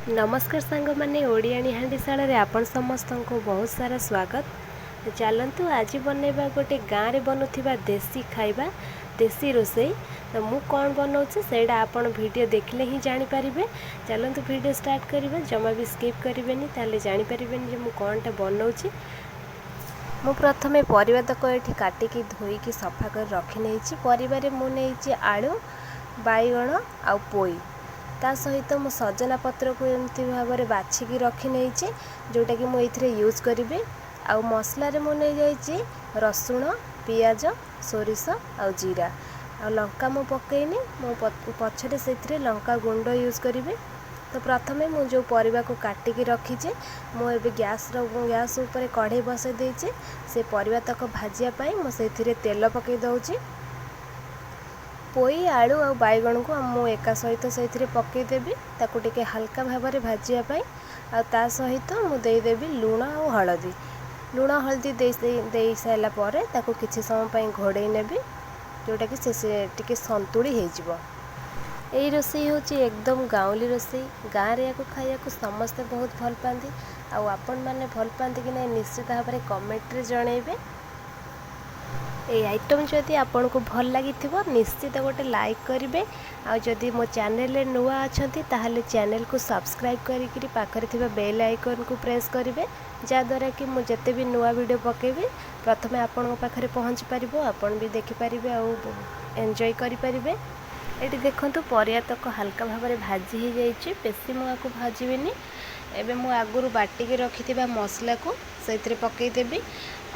नमस्कार सांग मैंने ओडियाणी हांडीशाला रे आपण समस्त को बहुत सारा स्वागत। चलतु आज बनैबा गोटे गाँव में बनूथिबा देसी खाइबा देसी रोसई। तो मु कौन बनाऊँचे सेटा आपण वीडियो देखले ही जानी पारिबे। चलतु वीडियो स्टार्ट करिबे, जमा भी स्किप करिवेनी ताले जानी पारिबेनी जे मु कोनटा बनाऊँचे। मु प्रथमे परिबा तक एठी काटिकी धोईकी सफा कर रखी नेछि। परिबारे मु नेछि आलू, बाइगण आ पोई, ता सहित मु सजना पत्र को एमती भाव में बाछिकी रखी नहीं जोटा कि मुझे यूज करी। आउ मसला मु नहीं जाइए रसुण, पियाज, सोरिष आ जीरा आ लंका मु पकईनी। मु पछरे से लंका गुंड यूज करी। तो प्रथमे मु जो परिबा को काटिकी रखीचे मु एबे गैस ऊपर कढ़ई बसई देइचे। से परिबा तक भाजिया पाई मु सेथिरे तेल पकई दउची। पोई, आलू और बैगण को मु एका सहित से पकईदेवी ताकू टिके हल्का भाव में भाजियापाई। आ सहित मु देदेवी लुण और हलदी। लुण हलदी दे सारा पर ताकू किछि समय घोड़े नेबी जोटा कि से टिके संतुड़ी हो। यही रोसई हूँ एकदम गाँवली रोसई। गाँव रे या खाया समस्ते बहुत भल पाती। आपण मैंने भल पाती कि नहीं निश्चित भाव में कमेंट रे जनइबे। ये आइटम जदि आपन को भल लगी निश्चित गोटे लाइक करेंगे। आदि मो चैनल नुआ अच्छा ताहले चैनल को सब्सक्राइब करी पाखरे थिबा बेल आइकन को प्रेस करेंगे, जहाँद्वारा कि मुझे जिते भी नुआ वीडियो पकेबी प्रथमे आपण पाखरे पहुँच पार। आपन भी देखिपारे और एंजॉय करें। ये देखो परिया तक हल्का भाव में भाजी हो जाइए, बेसी मुझे भाजबी। एबे मु आगुरु बाटिकी रखी मसला को से पकईदेवी।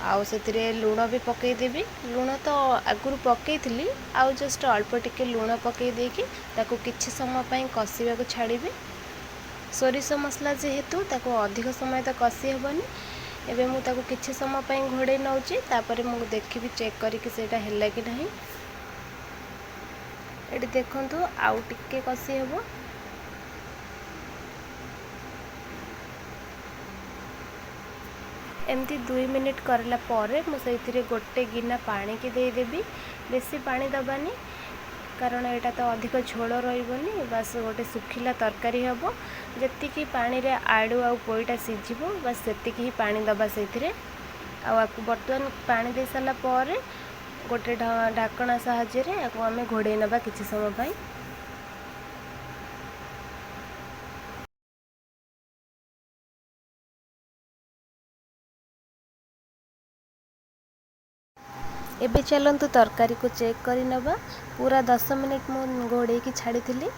आउ से लुण भी पकईदेवी। लुण तो आगुरु पकई आउ जस्ट अल्प टिके लुण पकई देकी ताकू किछि समय कषिबा को छाड़ी। सोरिष मसला जेहेतु ताकू अधिक समय तो कषि हेबनी। एबे मु ताकू किछि समय घोड़े नउची, तापरे मु देखिबी चेक करिकि सेटा हैला कि नहीं। एटी देखंतु आउ टिके कषि हेबो। एमती 2 मिनिट करला परे मुझे गोटे गिना पानी की देदेवी। बेसी पानी दबानी कारण यहाँ तो अधिक झोल रही। बस गोटे सुखिला तरकारी हम जी पानी रे आलू आ पोईटा सीझिबो बस सेतिकी ही पानी दबा से बर्तमान पानी दे सारा पर गोटे ढाकणा साहाय्य आम घोड़े नबा किछि समय पाई। एबे चलतु तरकारी को चेक करी नबा। पूरा 10 मिनिट मु घोड़े की छाड़ी थी।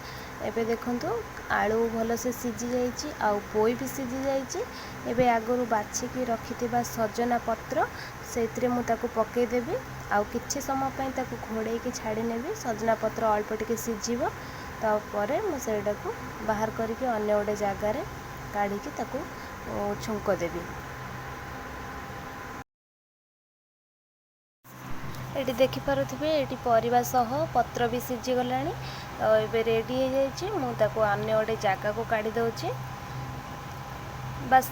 एबे देखंतु आलू भल से सीझी जाइए, आउ पोई भी सीझी जाइए। एबे आगरू बाछिकी रखिथिबा सजना पत्र से मुझे पकईदेवी। आउ किछि समय पई ताकू घोड़े की छाड़ी नेबी। सजना पत्र अल्प टिके सीझिबो तापर मु सेटा को बाहर करके अन्य गोटे जगार काढ़ी ताकू छुंक देवी। ये देखिपे ये परिवा सह पत्र भी सीझी गला। तो ये रेडी हो जाइए। मुझे अन्य गोटे जगह को काढ़ी दौची। बस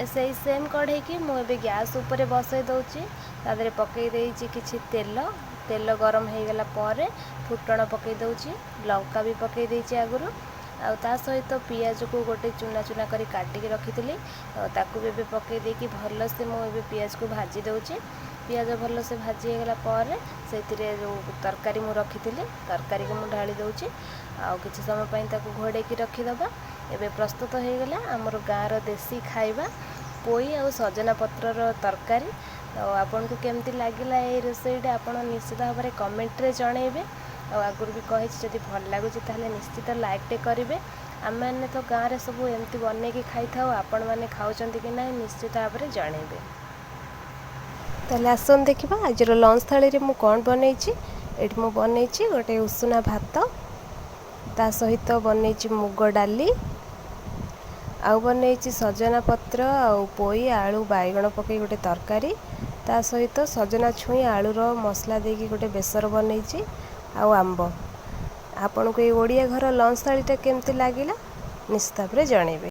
से सेम कढ़ई की मुझे गैस उपर बसई दौची। तादरे पकई देइछि किछि तेल गरम हो गला पर फुटण पकई दौची। लंका भी पकई देइछि आगुरु। आ ता सहित पियाज को गोटे चुना चुना करी काटिकी रखी ताकू भी पकई देकी भल से मुझे पियाज को भाजी दौची। पियाज भल से भाजी गला पर से जो तरकारी मु रखी तरकारी को मुझे ढाली दौची। आउ किछि समय ताकू घोड़े की रखीदबा। एबे प्रस्तुत हो गला आमर गाँव देसी खाइबा पोई आ सजना पत्र तरकारी। तो आपन को केमती लागिला ये रोसईटा आपन निश्चित भाव में कमेंट रे जनइबे। आगुरी भी कही जदि भल लगुच निश्चित लाइक टे करेंगे। आम मैंने तो गाँव में सब एमती बनईकी खाई था। आपण मैंने खाऊँ कि ना निश्चित भाव में जनइबे। ताले आसन देखा आज लंच थाली रे मु कौन बनई। मु बनई गोटे उषुना भात, ता सहित बनई मुग डाली, आउ बनई सजना पत्र आउ पोई आलू बैगण पकई गोटे तरकारी, ता सहित सजना छुई आलूर मसला देकी गोटे बेसर बनई आउ आंब। आपन को ये ओडिया घर लंच थालीटा केमती लागिला निश्चित भाव में जनइबे।